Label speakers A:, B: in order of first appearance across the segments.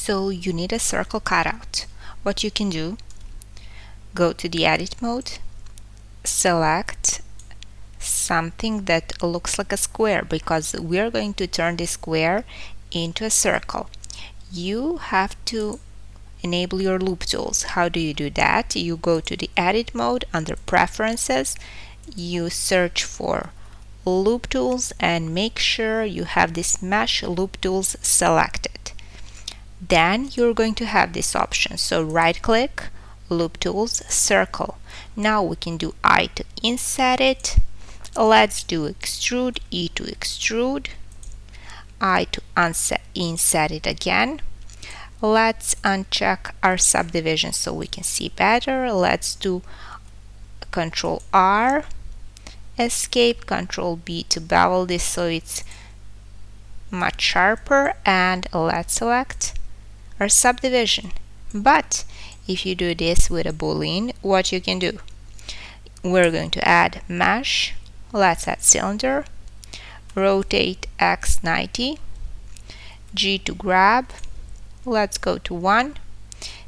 A: So you need a circle cutout. What you can do, go to the edit mode, select something that looks like a square because we are going to turn this square into a circle. You have to enable your loop tools. How do you do that? You go to the edit mode under preferences, you search for loop tools and make sure you have this mesh loop tools selected. Then you're going to have this option. So right click, loop tools, circle. Now we can do I to inset it. Let's do extrude, E to extrude, I to inset it again. Let's uncheck our subdivision so we can see better. Let's do Control R, escape, Control B to bevel this so it's much sharper, and let's select our subdivision. But if you do this with a Boolean, what you can do? We're going to add mesh. Let's add cylinder, rotate X 90, G to grab, let's go to 1,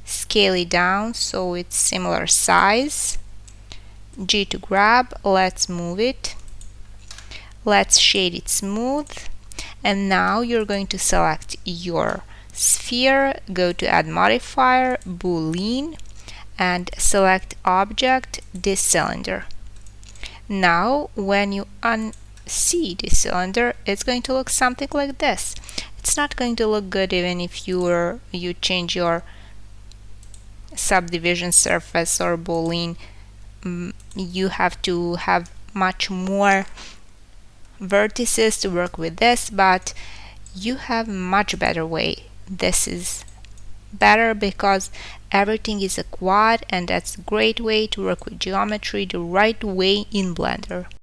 A: scale it down so it's similar size, G to grab, let's move it, let's shade it smooth, and now you're going to select your sphere, go to add modifier, Boolean, and select object, this cylinder. Now when you unsee the cylinder, it's going to look something like this. It's not going to look good even if you change your subdivision surface or Boolean. You have to have much more vertices to work with this, but you have much better way. This is better because everything is a quad, and that's a great way to work with geometry the right way in Blender.